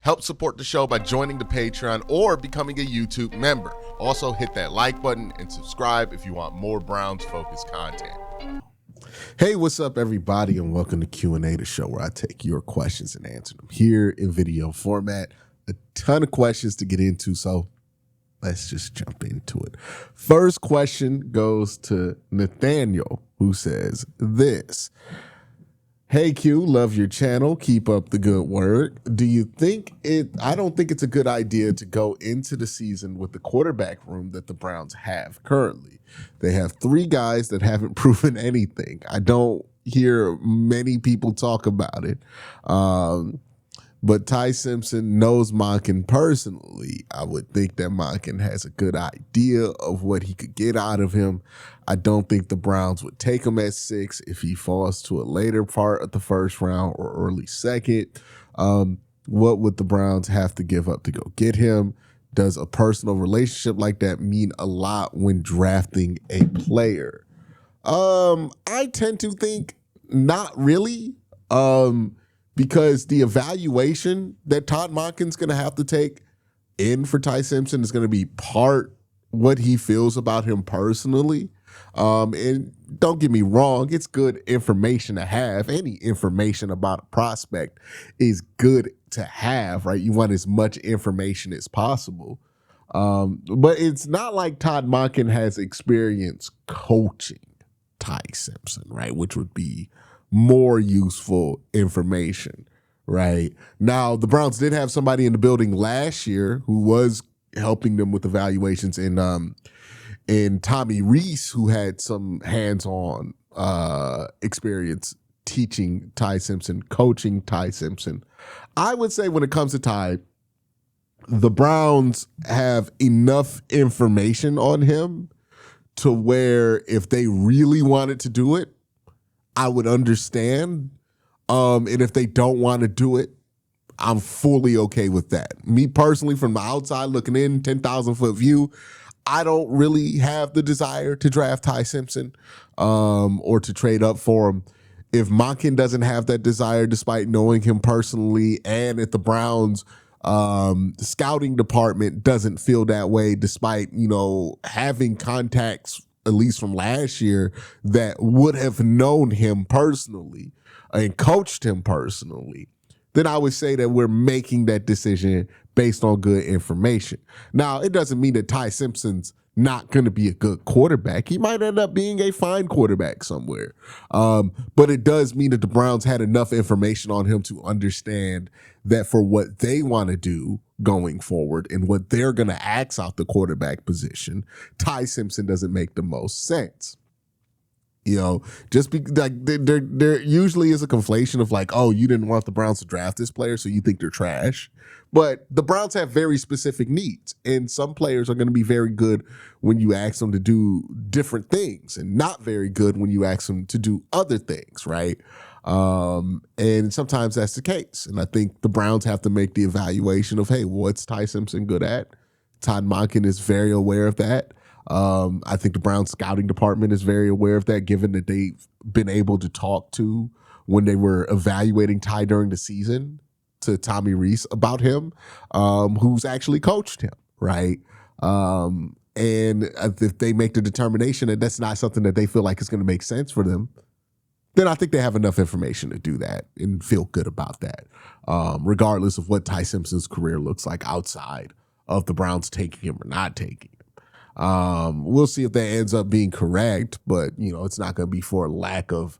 Help support the show by joining the Patreon or becoming a YouTube member. Also, hit that like button and subscribe if you want more Browns-focused content. Hey, what's up, everybody, and welcome to QnA, the show where I take your questions and answer them here in video format. A ton of questions to get into, so let's just jump into it. First question goes to Nathaniel, who says this. Hey Q, love your channel. Keep up the good work. I don't think it's a good idea to go into the season with the quarterback room that the Browns have currently. They have three guys that haven't proven anything. I don't hear many people talk about it. But Ty Simpson knows Monken personally. I would think that Monken has a good idea of what he could get out of him. I don't think the Browns would take him at 6 if he falls to a later part of the first round or early second. What would the Browns have to give up to go get him? Does a personal relationship like that mean a lot when drafting a player? I tend to think not really. Because the evaluation that Todd Monken's going to have to take in for Ty Simpson is going to be part what he feels about him personally. And don't get me wrong, it's good information to have. Any information about a prospect is good to have, right? You want as much information as possible. But it's not like Todd Monken has experience coaching Ty Simpson, right? Which would be more useful information, right? Now, the Browns did have somebody in the building last year who was helping them with evaluations in Tommy Reese, who had some hands-on experience teaching Ty Simpson, coaching Ty Simpson. I would say when it comes to Ty, the Browns have enough information on him to where if they really wanted to do it, I would understand. And if they don't want to do it, I'm fully okay with that. Me personally, from the outside looking in, 10,000-foot view, I don't really have the desire to draft Ty Simpson or to trade up for him. If Monken doesn't have that desire, despite knowing him personally, and if the Browns scouting department doesn't feel that way, despite, having contacts at least from last year, that would have known him personally and coached him personally, then I would say that we're making that decision based on good information. Now, it doesn't mean that Ty Simpson's not going to be a good quarterback. He might end up being a fine quarterback somewhere. But it does mean that the Browns had enough information on him to understand that for what they want to do going forward and what they're going to axe out the quarterback position, Ty Simpson doesn't make the most sense. Just there usually is a conflation of like, oh, you didn't want the Browns to draft this player, so you think they're trash. But the Browns have very specific needs, and some players are going to be very good when you ask them to do different things and not very good when you ask them to do other things, right? And sometimes that's the case. And I think the Browns have to make the evaluation of, hey, what's Ty Simpson good at? Todd Monken is very aware of that. I think the Browns scouting department is very aware of that, given that they've been able to talk to, when they were evaluating Ty during the season, to Tommy Reese about him, who's actually coached him, right? And if they make the determination that that's not something that they feel like is going to make sense for them, then I think they have enough information to do that and feel good about that, regardless of what Ty Simpson's career looks like outside of the Browns taking him or not taking him. We'll see if that ends up being correct, but it's not going to be for a lack of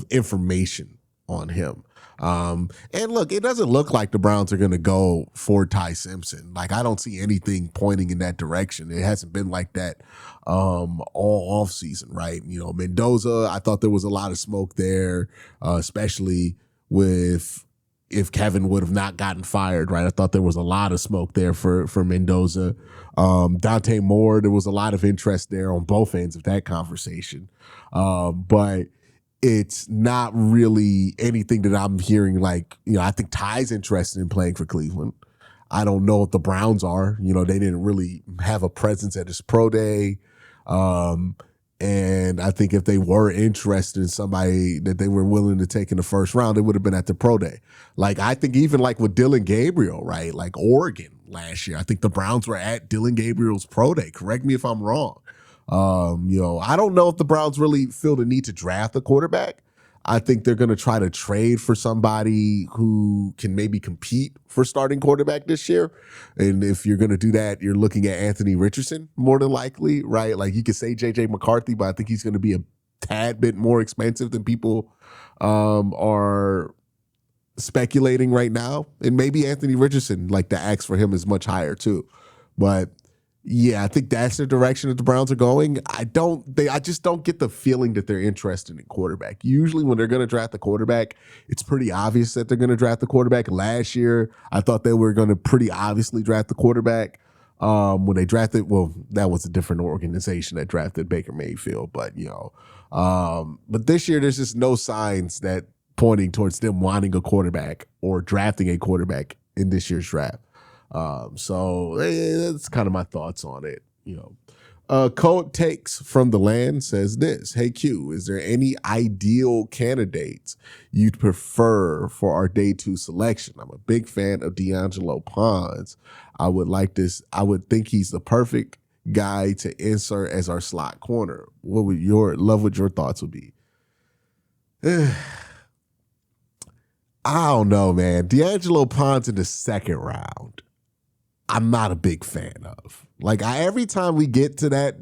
information on him. And look, it doesn't look like the Browns are going to go for Ty Simpson. Like, I don't see anything pointing in that direction. It hasn't been like that all off season, right? Mendoza, I thought there was a lot of smoke there, especially with if Kevin would have not gotten fired, right? I thought there was a lot of smoke there for Mendoza. Dante Moore, there was a lot of interest there on both ends of that conversation. But it's not really anything that I'm hearing like, I think Ty's interested in playing for Cleveland. I don't know if the Browns are. They didn't really have a presence at his pro day. And I think if they were interested in somebody that they were willing to take in the first round, it would have been at the pro day. Like, I think even like with Dylan Gabriel, right? Like Oregon last year, I think the Browns were at Dylan Gabriel's pro day. Correct me if I'm wrong. I don't know if the Browns really feel the need to draft a quarterback. I think they're going to try to trade for somebody who can maybe compete for starting quarterback this year. And if you're going to do that, you're looking at Anthony Richardson more than likely, right? Like, you could say J.J. McCarthy, but I think he's going to be a tad bit more expensive than people are speculating right now. And maybe Anthony Richardson, like, the ask for him is much higher too. But yeah, I think that's the direction that the Browns are going. I just don't get the feeling that they're interested in quarterback. Usually when they're going to draft a quarterback, it's pretty obvious that they're going to draft the quarterback. Last year, I thought they were going to pretty obviously draft the quarterback. When they drafted, well, that was a different organization that drafted Baker Mayfield. But, but this year there's just no signs that pointing towards them wanting a quarterback or drafting a quarterback in this year's draft. So that's kind of my thoughts on it. Code Takes from the Land says this: Hey Q, is there any ideal candidates you'd prefer for our day 2 selection? I'm a big fan of D'Angelo Pons. I would think he's the perfect guy to insert as our slot corner. What would your thoughts would be? I don't know, man. D'Angelo Pons in the second round, I'm not a big fan of. Like, every time we get to that,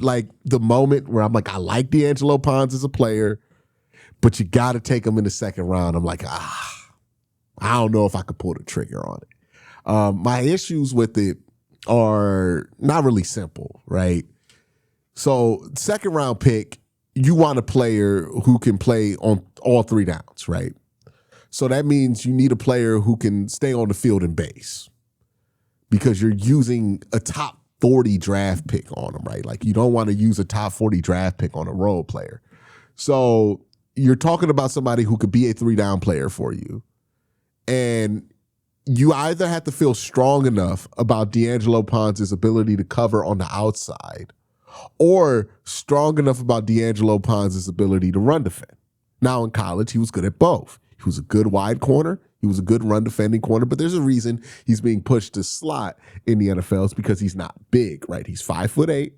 like, the moment where I'm like, I like D'Angelo Pons as a player, but you got to take him in the second round. I'm like, I don't know if I could pull the trigger on it. My issues with it are not really simple, right? So, second round pick, you want a player who can play on all 3 downs, right? So that means you need a player who can stay on the field and base, because you're using a top 40 draft pick on them, right? Like, you don't want to use a top 40 draft pick on a role player. So you're talking about somebody who could be a 3-down player for you. And you either have to feel strong enough about D'Angelo Pons' ability to cover on the outside, or strong enough about D'Angelo Pons' ability to run defend. Now, in college, he was good at both. He was a good wide corner. He was a good run defending corner, but there's a reason he's being pushed to slot in the NFL. It's because he's not big, right? He's 5'8",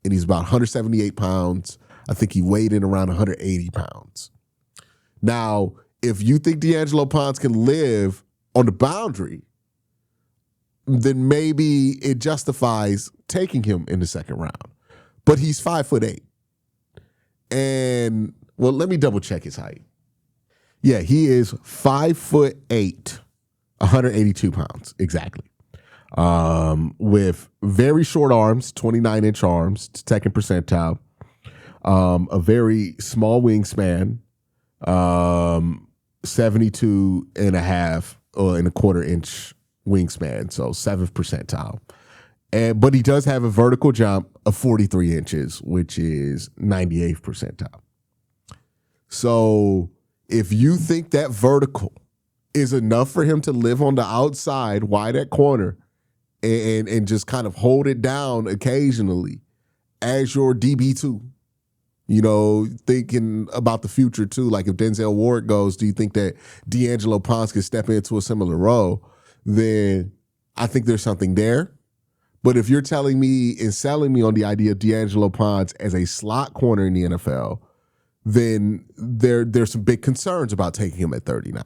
and he's about 178 pounds. I think he weighed in around 180 pounds. Now, if you think D'Angelo Pons can live on the boundary, then maybe it justifies taking him in the second round. But he's 5'8". And, well, let me double check his height. Yeah, he is 5'8", 182 pounds, exactly. With very short arms, 29-inch arms, second percentile. A very small wingspan, 72 and a half and a quarter inch wingspan, so 7th percentile. But he does have a vertical jump of 43 inches, which is 98th percentile. So if you think that vertical is enough for him to live on the outside, wide at corner, and just kind of hold it down occasionally as your DB2, thinking about the future too, like if Denzel Ward goes, do you think that D'Angelo Pons could step into a similar role? Then I think there's something there. But if you're telling me and selling me on the idea of D'Angelo Pons as a slot corner in the NFL, then there's some big concerns about taking him at 39.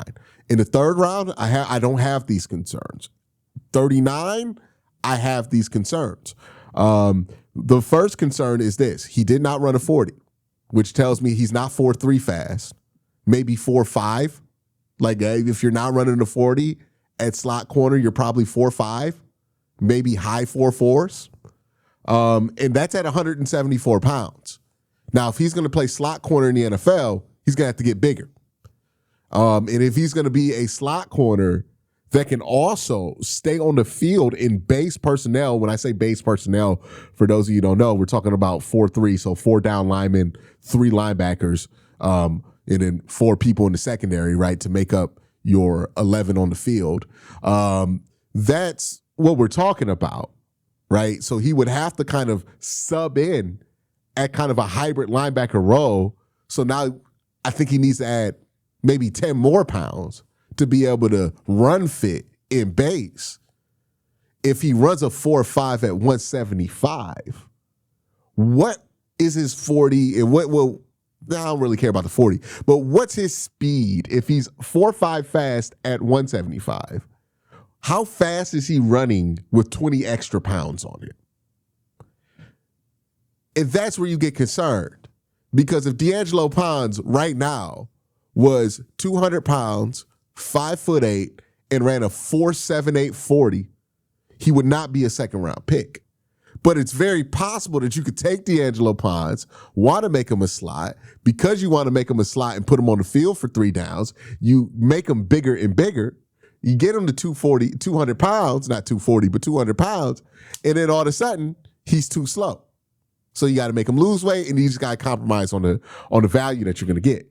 In the third round, I don't have these concerns. 39, I have these concerns. The first concern is this: he did not run a 40, which tells me he's not 4.3 fast, maybe 4.5. Like, if you're not running a 40 at slot corner, you're probably 4.5, maybe high 4.4s. And that's at 174 pounds. Now, if he's going to play slot corner in the NFL, he's going to have to get bigger. And if he's going to be a slot corner that can also stay on the field in base personnel, when I say base personnel, for those of you who don't know, we're talking about 4-3, so 4 down linemen, 3 linebackers, and then 4 people in the secondary, right, to make up your 11 on the field. That's what we're talking about, right? So he would have to kind of sub in at kind of a hybrid linebacker role. So now I think he needs to add maybe 10 more pounds to be able to run fit in base. If he runs a 4.5 at 175, what is his 40 and what will, I don't really care about the 40, but what's his speed if he's 4.5 fast at 175? How fast is he running with 20 extra pounds on it? And that's where you get concerned. Because if D'Angelo Ponds right now was 200 pounds, 5'8", and ran a 4.78 40, he would not be a second round pick. But it's very possible that you could take D'Angelo Ponds, want to make him a slot. Because you want to make him a slot and put him on the field for 3 downs, you make him bigger and bigger. You get him to 200 pounds, not 240, but 200 pounds, and then all of a sudden, he's too slow. So you got to make him lose weight, and you just got to compromise on the value that you're going to get.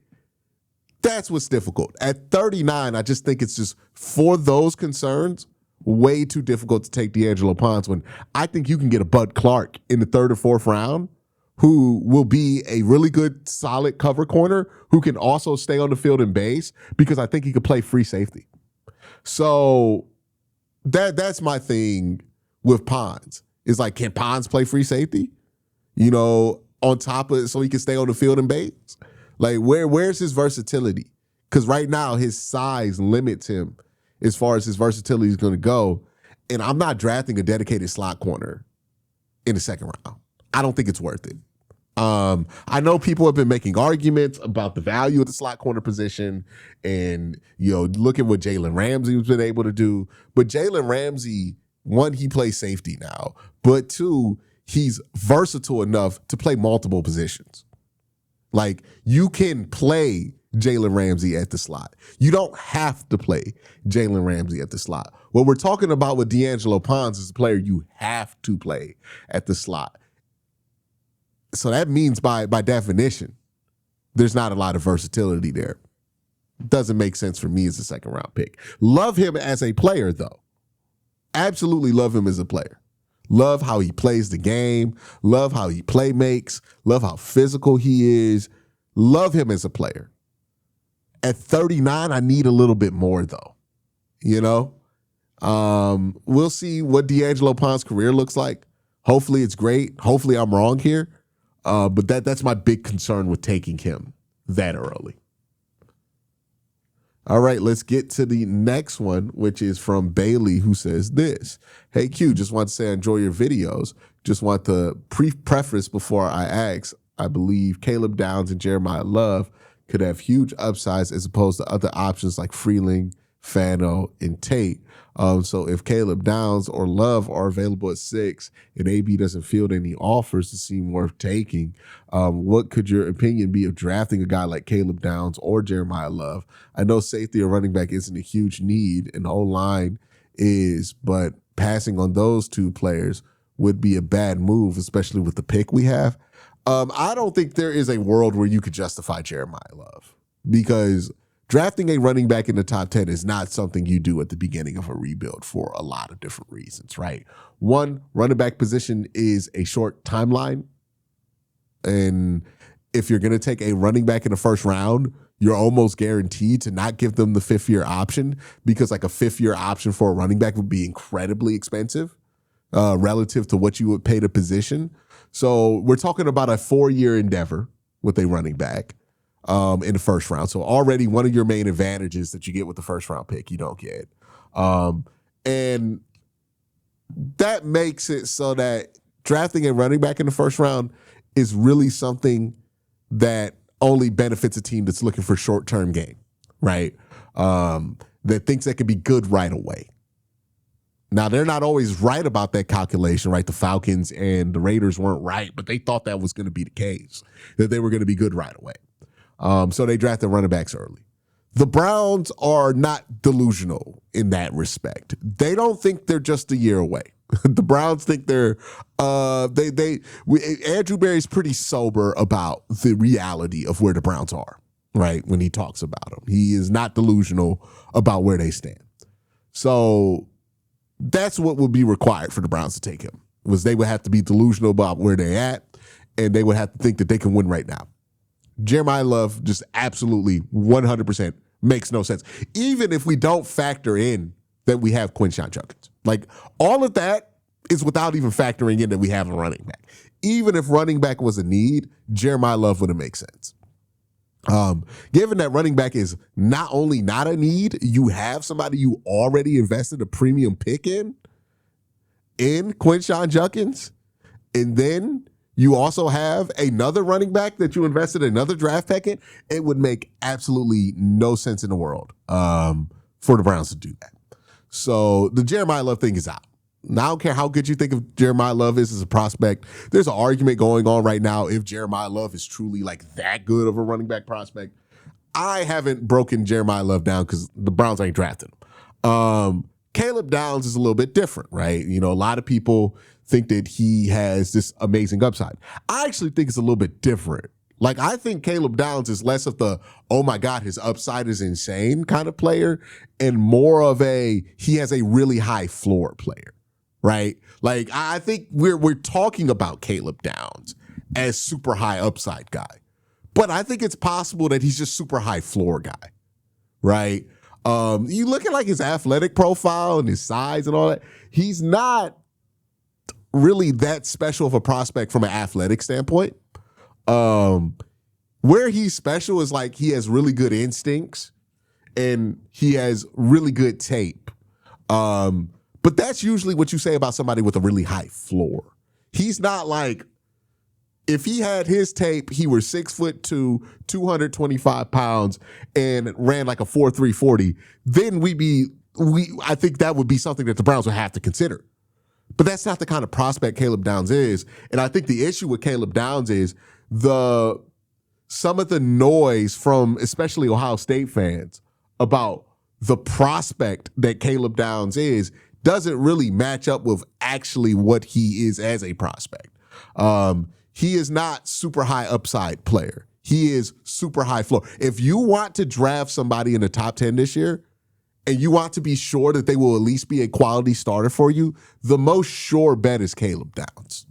That's what's difficult. At 39, I just think it's just, for those concerns, way too difficult to take D'Angelo Ponds when I think you can get a Bud Clark in the 3rd or 4th round who will be a really good, solid cover corner who can also stay on the field in base because I think he could play free safety. So that's my thing with Ponds. Is like, can Ponds play free safety? You know, on top of it, so he can stay on the field in base? Like, where's his versatility? Because right now, his size limits him as far as his versatility is going to go. And I'm not drafting a dedicated slot corner in the 2nd round. I don't think it's worth it. I know people have been making arguments about the value of the slot corner position and, you know, look at what Jalen Ramsey has been able to do. But Jalen Ramsey, 1, he plays safety now, but 2, he's versatile enough to play multiple positions. Like, you can play Jalen Ramsey at the slot. You don't have to play Jalen Ramsey at the slot. What we're talking about with D'Angelo Ponds is a player you have to play at the slot. So that means by definition, there's not a lot of versatility there. Doesn't make sense for me as a 2nd round pick. Love him as a player, though. Absolutely love him as a player. Love how he plays the game. Love how he play makes. Love how physical he is. Love him as a player. At 39, I need a little bit more, though. You know? We'll see what D'Angelo Ponds' career looks like. Hopefully it's great. Hopefully I'm wrong here. But that's my big concern with taking him that early. All right, let's get to the next one, which is from Bailey, who says this. Hey, Q, just want to say I enjoy your videos. Just want to preface before I ask. I believe Caleb Downs and Jeremiah Love could have huge upsides as opposed to other options like Freeling, Fano, and Tate. So if Caleb Downs or Love are available at 6 and AB doesn't field any offers to seem worth taking, what could your opinion be of drafting a guy like Caleb Downs or Jeremiah Love? I know safety or running back isn't a huge need, and O-line is, but passing on those 2 players would be a bad move, especially with the pick we have. I don't think there is a world where you could justify Jeremiah Love because drafting a running back in the top 10 is not something you do at the beginning of a rebuild for a lot of different reasons, right? 1, running back position is a short timeline. And if you're going to take a running back in the 1st round, you're almost guaranteed to not give them the 5th-year option because like a 5th-year option for a running back would be incredibly expensive relative to what you would pay the position. So we're talking about a 4-year endeavor with a running back. In the 1st round. So already one of your main advantages that you get with the 1st round pick, you don't get. And that makes it so that drafting a running back in the 1st round is really something that only benefits a team that's looking for short-term gain, right? That thinks that can be good right away. Now, they're not always right about that calculation, right? The Falcons and the Raiders weren't right, but they thought that was going to be the case, that they were going to be good right away. So they drafted running backs early. The Browns are not delusional in that respect. They don't think they're just a year away. The Browns think they're Andrew Berry's pretty sober about the reality of where the Browns are, right? When he talks about them, he is not delusional about where they stand. So that's what would be required for the Browns to take him. was they would have to be delusional about where they're at, and they would have to think that they can win right now. Jeremiah Love just absolutely 100% makes no sense. Even if we don't factor in that we have Quincy Judkins. Like, all of that is without even factoring in that we have a running back. Even if running back was a need, Jeremiah Love wouldn't make sense. Given that running back is not only not a need, you have somebody you already invested a premium pick in Quincy Judkins, and then you also have another running back that you invested another draft pick in, it would make absolutely no sense in the world for the Browns to do that. So the Jeremiah Love thing is out. Now, I don't care how good you think of Jeremiah Love is as a prospect. There's an argument going on right now if Jeremiah Love is truly like that good of a running back prospect. I haven't broken Jeremiah Love down because the Browns ain't drafted him. Caleb Downs is a little bit different, right? You know, a lot of people think that he has this amazing upside. I actually think it's a little bit different. Like, I think Caleb Downs is less of the, oh my God, his upside is insane kind of player, and more of he has a really high floor player. Right? Like, I think we're talking about Caleb Downs as super high upside guy. But I think it's possible that he's just super high floor guy. Right? You look at like his athletic profile and his size and all that, he's not really that special of a prospect from an athletic standpoint. Where he's special is like he has really good instincts and he has really good tape. But that's usually what you say about somebody with a really high floor. He's not like, if he had his tape, he was 6'2", 225 pounds, and ran like a 4.3 40, then I think that would be something that the Browns would have to consider. But that's not the kind of prospect Caleb Downs is. And I think the issue with Caleb Downs is some of the noise from especially Ohio State fans about the prospect that Caleb Downs is doesn't really match up with actually what he is as a prospect. He is not super high upside player. He is super high floor. If you want to draft somebody in the top 10 this year and you want to be sure that they will at least be a quality starter for you, the most sure bet is Caleb Downs.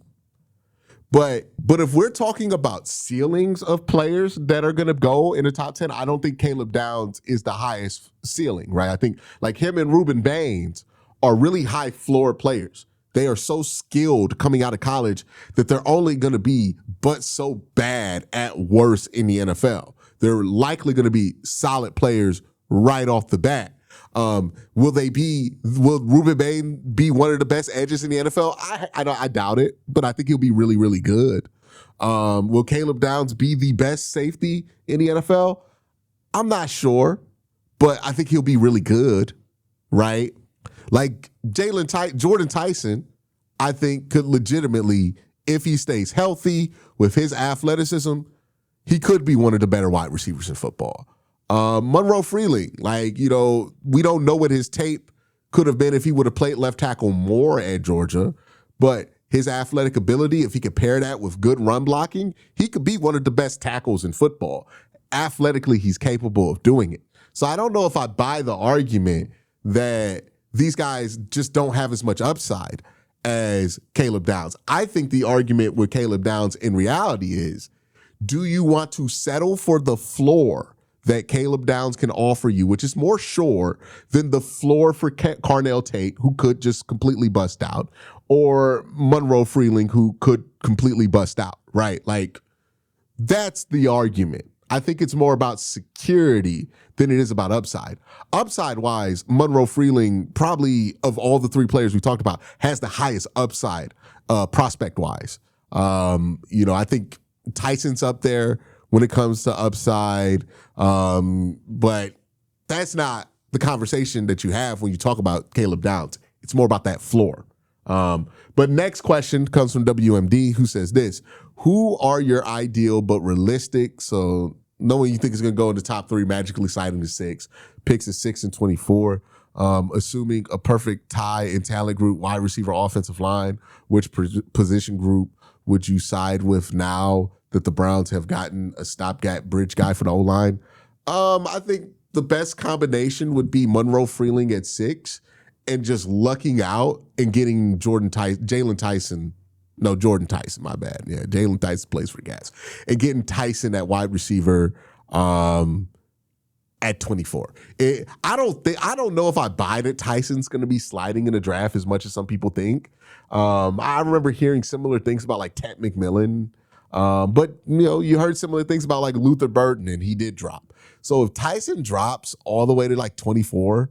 But if we're talking about ceilings of players that are going to go in the top 10, I don't think Caleb Downs is the highest ceiling, right? I think like him and Reuben Baines are really high floor players. They are so skilled coming out of college that they're only going to be but so bad at worst in the NFL. They're likely going to be solid players right off the bat. Will Reuben Baines be one of the best edges in the NFL? I doubt it, but I think he'll be really, really good. Will Caleb Downs be the best safety in the NFL? I'm not sure, but I think he'll be really good, right? Like Jordan Tyson, I think could legitimately, if he stays healthy with his athleticism, he could be one of the better wide receivers in football. Monroe Freeling, we don't know what his tape could have been if he would have played left tackle more at Georgia, but his athletic ability, if he could pair that with good run blocking, he could be one of the best tackles in football. Athletically, he's capable of doing it. So I don't know if I buy the argument that these guys just don't have as much upside as Caleb Downs. I think the argument with Caleb Downs in reality is, do you want to settle for the floor that Caleb Downs can offer you, which is more sure than the floor for Carnell Tate, who could just completely bust out, or Monroe Freeling, who could completely bust out, right? Like, that's the argument. I think it's more about security than it is about upside. Upside-wise, Monroe Freeling, probably of all the three players we talked about, has the highest upside prospect-wise. I think Tyson's up there when it comes to upside, but that's not the conversation that you have when you talk about Caleb Downs. It's more about that floor. But next question comes from WMD, who says this: who are your ideal but realistic? So knowing you think is going to go in the top 3, magically sliding to 6, picks at 6 and 24, assuming a perfect tie in talent group, wide receiver, offensive line, which position group would you side with now that the Browns have gotten a stopgap bridge guy for the O-line? I think the best combination would be Monroe Freeling at 6 and just lucking out and getting Jordan Tyson, my bad. Yeah, Jalen Tyson plays for the Gas. And getting Tyson at wide receiver at 24. I don't know if I buy that Tyson's going to be sliding in the draft as much as some people think. I remember hearing similar things about like Ted McMillan. But you heard similar things about like Luther Burden, and he did drop. So if Tyson drops all the way to like 24,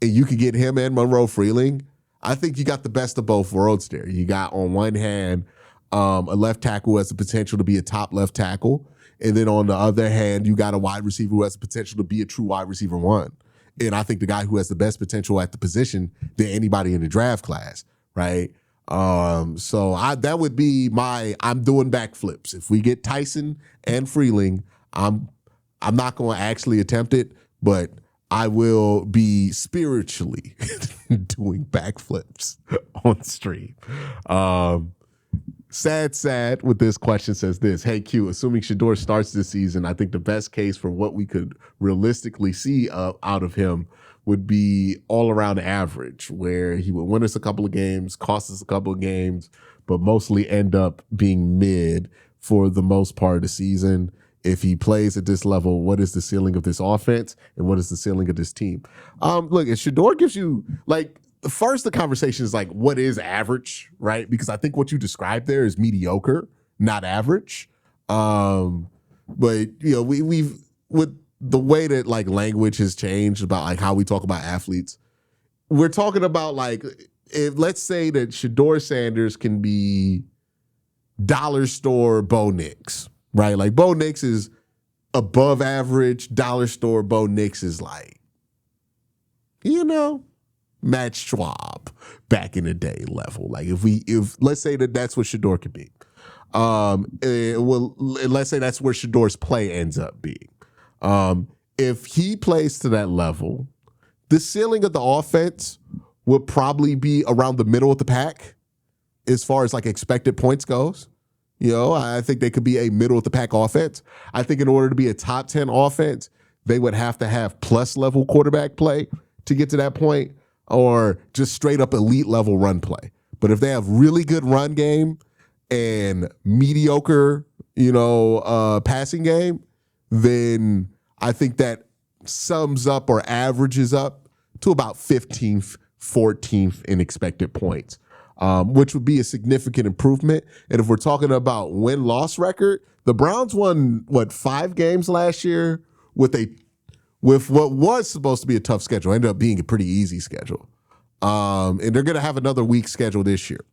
and you could get him and Monroe Freeling, I think you got the best of both worlds there. You got on one hand a left tackle who has the potential to be a top left tackle, and then on the other hand, you got a wide receiver who has the potential to be a true wide receiver one. And I think the guy who has the best potential at the position than anybody in the draft class, right? So that would be I'm doing backflips. If we get Tyson and Freeling, I'm not going to actually attempt it, but I will be spiritually doing backflips on stream. Sad with this question says this. Hey, Q, assuming Shedeur starts this season, I think the best case for what we could realistically see out of him would be all around average, where he would win us a couple of games, cost us a couple of games, but mostly end up being mid for the most part of the season. If he plays at this level, what is the ceiling of this offense and what is the ceiling of this team? Look, if Shedeur gives you the conversation is like, what is average, right? Because I think what you described there is mediocre, not average. But we've with the way that like language has changed about like how we talk about athletes, we're talking about like, if let's say that Shedeur Sanders can be dollar store Bo Nix, right? Like Bo Nix is above average, dollar store Bo Nix is like, Matt Schwab back in the day level. Like if let's say that's what Shedeur could be. Let's say that's where Shedeur's play ends up being. If he plays to that level, the ceiling of the offense would probably be around the middle of the pack as far as like expected points goes. I think they could be a middle of the pack offense. I think in order to be a top 10 offense, they would have to have plus level quarterback play to get to that point, or just straight up elite level run play. But if they have really good run game and mediocre, passing game, then I think that sums up or averages up to about 15th, 14th in expected points, which would be a significant improvement. And if we're talking about win-loss record, the Browns won, 5 games last year with what was supposed to be a tough schedule. Ended up being a pretty easy schedule. And they're going to have another weak schedule this year.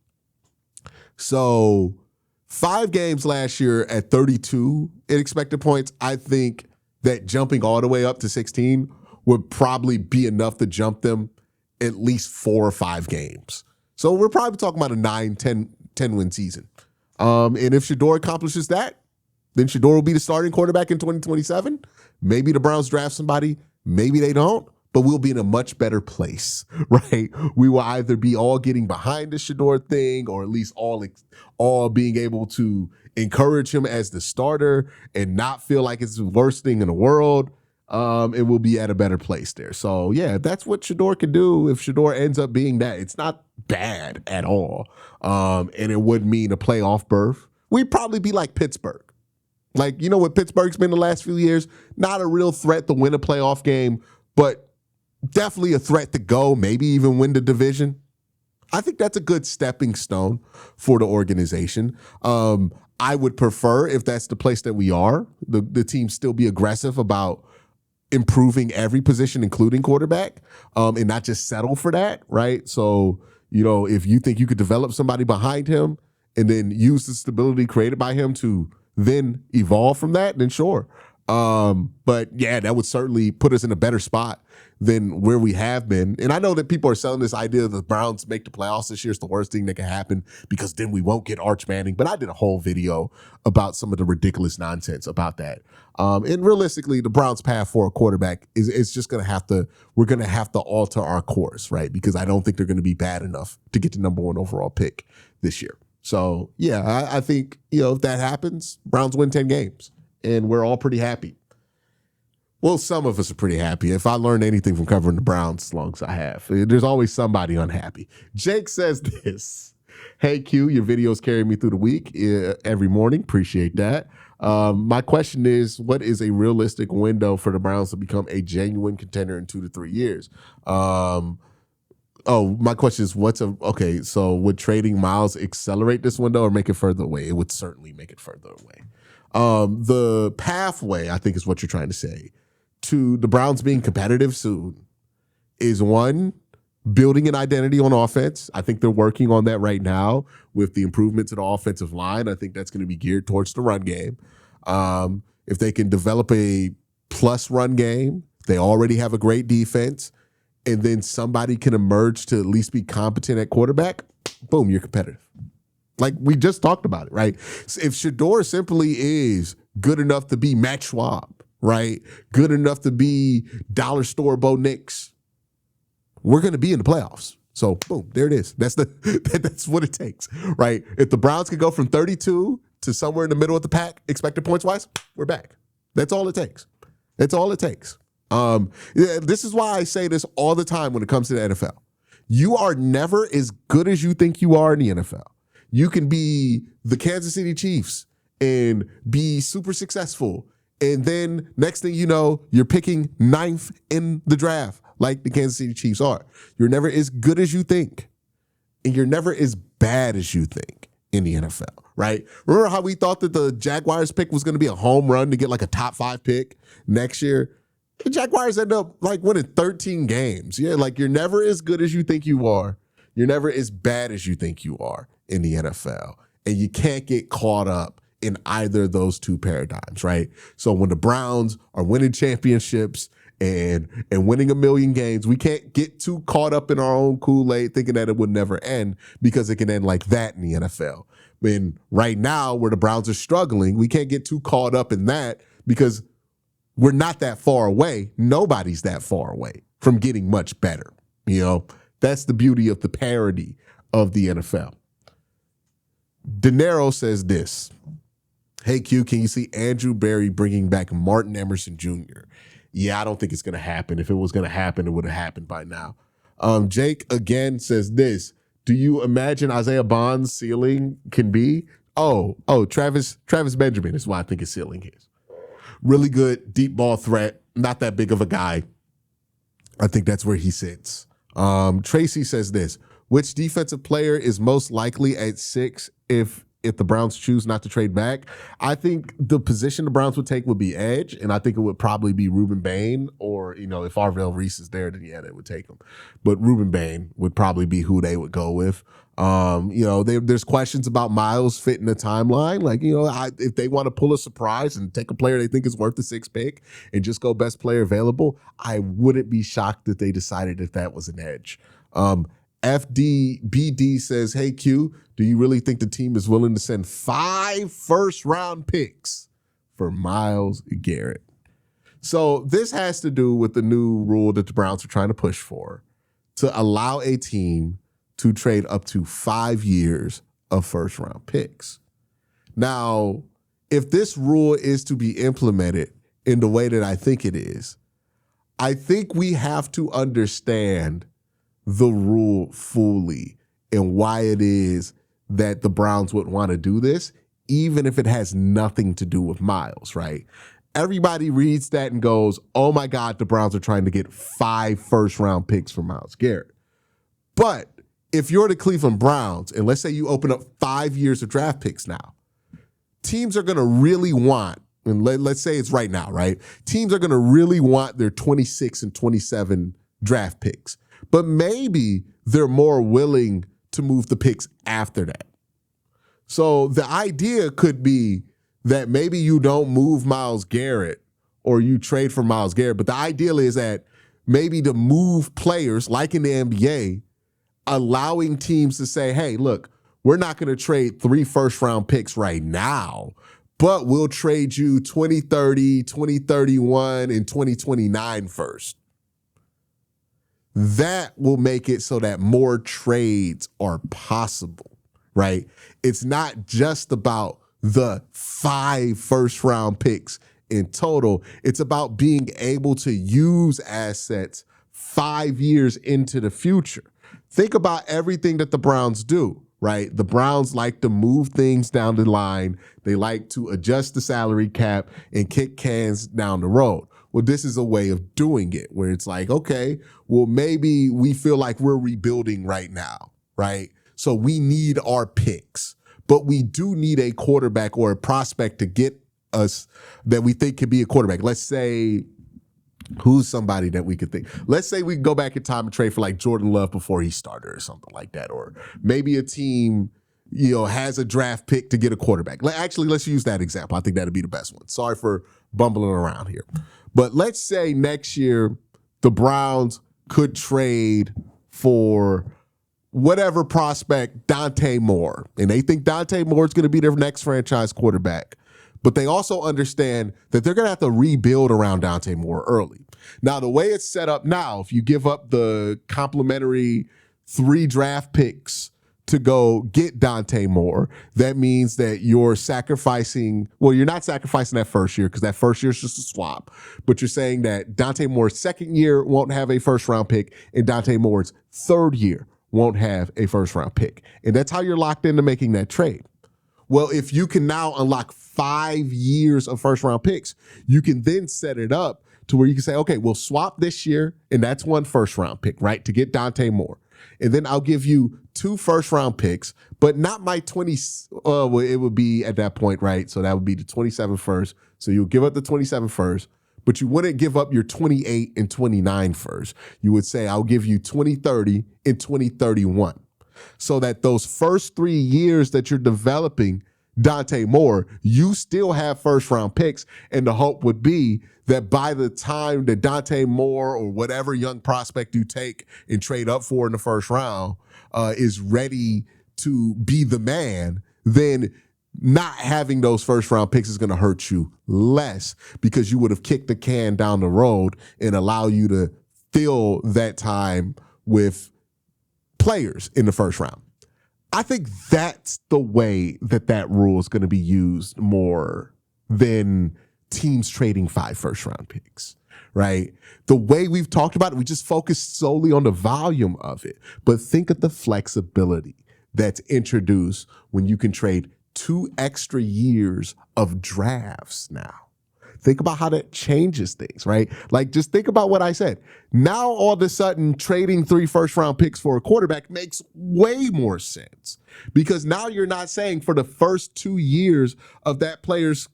So 5 games last year at 32 in expected points, I think that jumping all the way up to 16 would probably be enough to jump them at least 4 or 5 games. So we're probably talking about a 9, 10 win season. And if Shedeur accomplishes that, then Shedeur will be the starting quarterback in 2027. Maybe the Browns draft somebody, maybe they don't, but we'll be in a much better place, right? We will either be all getting behind the Shedeur thing, or at least all being able to encourage him as the starter and not feel like it's the worst thing in the world. And we'll be at a better place there. So yeah, that's what Shedeur can do. If Shedeur ends up being that, it's not bad at all. And it would mean a playoff berth. We'd probably be like Pittsburgh. Like, what Pittsburgh's been the last few years? Not a real threat to win a playoff game, but definitely a threat to go, maybe even win the division. I think that's a good stepping stone for the organization. I would prefer, if that's the place that we are, the team still be aggressive about improving every position, including quarterback, and not just settle for that, right? So, if you think you could develop somebody behind him and then use the stability created by him to then evolve from that, then sure. But yeah, that would certainly put us in a better spot than where we have been. And I know that people are selling this idea that the Browns make the playoffs this year is the worst thing that can happen because then we won't get Arch Manning. But I did a whole video about some of the ridiculous nonsense about that. And realistically, the Browns' path for a quarterback is just going to have to, we're going to have to alter our course, right? Because I don't think they're going to be bad enough to get the #1 overall pick this year. So yeah, I think, if that happens, Browns win 10 games and we're all pretty happy. Well, some of us are pretty happy. If I learned anything from covering the Browns as long as I have, there's always somebody unhappy. Jake says this. Hey, Q, your videos carry me through the week every morning. Appreciate that. My question is, what is a realistic window for the Browns to become a genuine contender in 2 to 3 years? My question is, so would trading Myles accelerate this window or make it further away? It would certainly make it further away. The pathway, I think is what you're trying to say, to the Browns being competitive soon is one, building an identity on offense. I think they're working on that right now with the improvement to the offensive line. I think that's going to be geared towards the run game. If they can develop a plus run game, they already have a great defense, and then somebody can emerge to at least be competent at quarterback, boom, you're competitive. Like we just talked about it, right? If Shador simply is good enough to be Matt Schwab, right? Good enough to be dollar store Bo Nix, we're going to be in the playoffs. So boom, there it is. That's what it takes, right? If the Browns can go from 32 to somewhere in the middle of the pack, expected points wise, we're back. That's all it takes. That's all it takes. This is why I say this all the time when it comes to the NFL. You are never as good as you think you are in the NFL. You can be the Kansas City Chiefs and be super successful. And then next thing you know, you're picking 9th in the draft like the Kansas City Chiefs are. You're never as good as you think. And you're never as bad as you think in the NFL, right? Remember how we thought that the Jaguars pick was going to be a home run to get like a top 5 pick next year? The Jaguars end up like winning 13 games. Yeah, like you're never as good as you think you are. You're never as bad as you think you are in the NFL. And you can't get caught up in either of those two paradigms, right? So when the Browns are winning championships and winning a million games, we can't get too caught up in our own Kool-Aid thinking that it would never end, because it can end like that in the NFL. And right now, where the Browns are struggling, we can't get too caught up in that because we're not that far away. Nobody's that far away from getting much better. You know, that's the beauty of the parody of the NFL. De Niro says this. Hey, Q, can you see Andrew Berry bringing back Martin Emerson Jr.? Yeah, I don't think it's going to happen. If it was going to happen, it would have happened by now. Jake again says this. Do you imagine Isaiah Bond's ceiling can be? Travis Benjamin is what I think his ceiling is. Really good deep ball threat. Not that big of a guy. I think that's where he sits. Tracy says this. Which defensive player is most likely at 6 if the Browns choose not to trade back? I think the position the Browns would take would be edge, and I think it would probably be Ruben Bain, or, if Arvell Reese is there, then yeah, they would take him. But Ruben Bain would probably be who they would go with. There's questions about Myles fitting the timeline. Like, if they want to pull a surprise and take a player they think is worth the 6th pick and just go best player available, I wouldn't be shocked if they decided if that was an edge. FDBD says, hey, Q, do you really think the team is willing to send 5 first-round picks for Myles Garrett? So this has to do with the new rule that the Browns are trying to push for, to allow a team to trade up to 5 years of first-round picks. Now, if this rule is to be implemented in the way that I think it is, I think we have to understand the rule fully and why it is that the Browns would want to do this, even if it has nothing to do with Myles, right? Everybody reads that and goes, oh my God, the Browns are trying to get 5 first-round picks for Myles Garrett. But if you're the Cleveland Browns, and let's say you open up 5 years of draft picks now, teams are going to really want, and let's say it's right now, right? Teams are going to really want their 26 and 27 draft picks. But maybe they're more willing to move the picks after that. So the idea could be that maybe you don't move Myles Garrett or you trade for Myles Garrett, but the ideal is that maybe to move players like in the NBA, allowing teams to say, hey, look, we're not going to trade 3 first-round picks right now, but we'll trade you 2030, 2031, and 2029 first. That will make it so that more trades are possible, right? It's not just about the 5 first-round picks in total. It's about being able to use assets 5 years into the future. Think about everything that the Browns do, right? The Browns like to move things down the line. They like to adjust the salary cap and kick cans down the road. Well, this is a way of doing it where it's like, okay, well, maybe we feel like we're rebuilding right now, right? So we need our picks, but we do need a quarterback or a prospect to get us that we think could be a quarterback. Let's say, who's somebody that we could think? Let's say we go back in time and trade for like Jordan Love before he started or something like that. Or maybe a team, has a draft pick to get a quarterback. Actually, let's use that example. I think that'd be the best one. Sorry for bumbling around here. But let's say next year the Browns could trade for whatever prospect, Dante Moore. And they think Dante Moore is going to be their next franchise quarterback. But they also understand that they're going to have to rebuild around Dante Moore early. Now, the way it's set up now, if you give up the complimentary 3 draft picks to go get Dante Moore, that means that you're sacrificing, well, you're not sacrificing that first year because that first year is just a swap, but you're saying that Dante Moore's second year won't have a first round pick and Dante Moore's third year won't have a first round pick. And that's how you're locked into making that trade. Well, if you can now unlock 5 years of first round picks, you can then set it up to where you can say, okay, we'll swap this year, and that's 1 first round pick, right, to get Dante Moore. And then I'll give you 2 first round picks, but not my 20. Well, it would be at that point, right? So that would be the 27 first. So you'll give up the 27 first, but you wouldn't give up your 28 and 29 first. You would say, I'll give you 2030 and 2031. So that those first 3 years that you're developing Dante Moore, you still have first round picks. And the hope would be that by the time that Dante Moore or whatever young prospect you take and trade up for in the first round is ready to be the man, then not having those first round picks is going to hurt you less because you would have kicked the can down the road and allow you to fill that time with players in the first round. I think that's the way that rule is going to be used more than teams trading 5 first round picks, right? The way we've talked about it, we just focus solely on the volume of it. But think of the flexibility that's introduced when you can trade 2 extra years of drafts now. Think about how that changes things, right? Like, just think about what I said. Now, all of a sudden, trading 3 first-round picks for a quarterback makes way more sense because now you're not saying for the first 2 years of that player's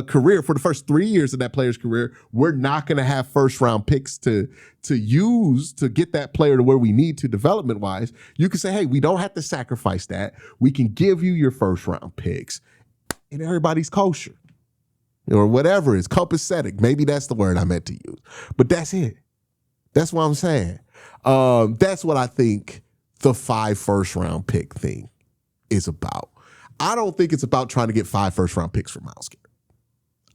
career, for the first 3 years of that player's career, we're not going to have first-round picks to use to get that player to where we need to development-wise. You can say, hey, we don't have to sacrifice that. We can give you your first-round picks, and everybody's kosher. Or whatever is copacetic. Maybe that's the word I meant to use. But that's it. That's what I'm saying. That's what I think the 5 first-round pick thing is about. I don't think it's about trying to get 5 first-round picks for Myles Garrett.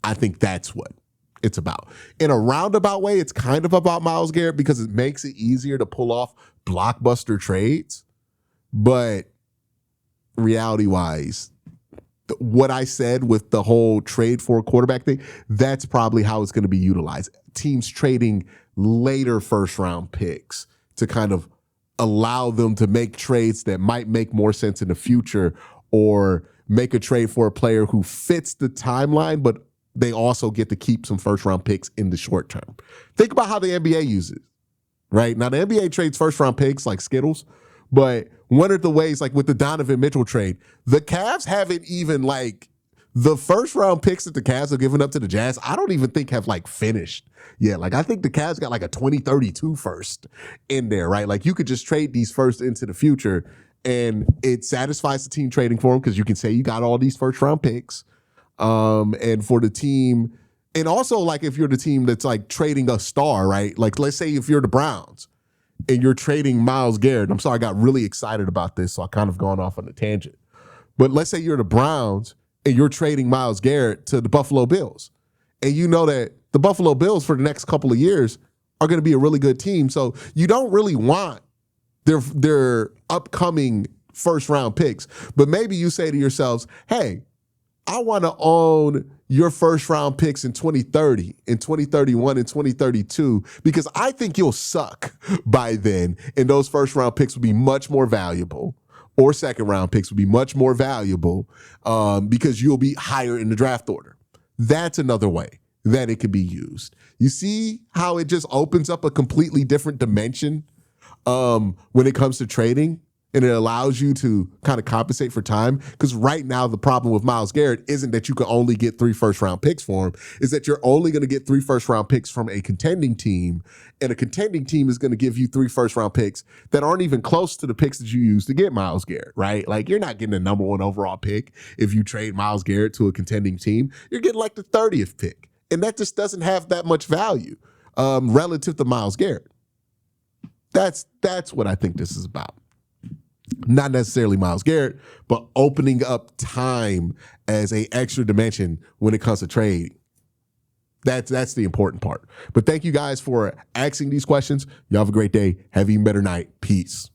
I think that's what it's about. In a roundabout way, it's kind of about Myles Garrett because it makes it easier to pull off blockbuster trades. But reality-wise, what I said with the whole trade for a quarterback thing, that's probably how it's going to be utilized. Teams trading later first round picks to kind of allow them to make trades that might make more sense in the future or make a trade for a player who fits the timeline, but they also get to keep some first round picks in the short term. Think about how the NBA uses, right? Now, the NBA trades first round picks like Skittles, but one of the ways, like with the Donovan Mitchell trade, the Cavs haven't even the first round picks that the Cavs have given up to the Jazz, I don't even think have finished yet. I think the Cavs got a 2032 first in there, right? You could just trade these first into the future and it satisfies the team trading for them because you can say you got all these first round picks. And for the team, and also if you're the team that's trading a star, right? Let's say if you're the Browns, and you're trading Myles Garrett. I'm sorry, I got really excited about this, so I kind of gone off on a tangent. But let's say you're the Browns and you're trading Myles Garrett to the Buffalo Bills. And you know that the Buffalo Bills for the next couple of years are going to be a really good team. So you don't really want their upcoming first round picks. But maybe you say to yourselves, hey, I want to own your first round picks in 2030, in 2031, in 2032, because I think you'll suck by then. And those first round picks will be much more valuable, or second round picks will be much more valuable because you'll be higher in the draft order. That's another way that it could be used. You see how it just opens up a completely different dimension when it comes to trading? And it allows you to kind of compensate for time. Because right now, the problem with Myles Garrett isn't that you can only get 3 first-round picks for him, is that you're only going to get 3 first-round picks from a contending team. And a contending team is going to give you 3 first-round picks that aren't even close to the picks that you used to get Myles Garrett, right? Like, you're not getting the number 1 overall pick if you trade Myles Garrett to a contending team. You're getting like the 30th pick. And that just doesn't have that much value relative to Myles Garrett. That's what I think this is about. Not necessarily Myles Garrett, but opening up time as an extra dimension when it comes to trading. That's the important part. But thank you guys for asking these questions. Y'all have a great day. Have an even better night. Peace.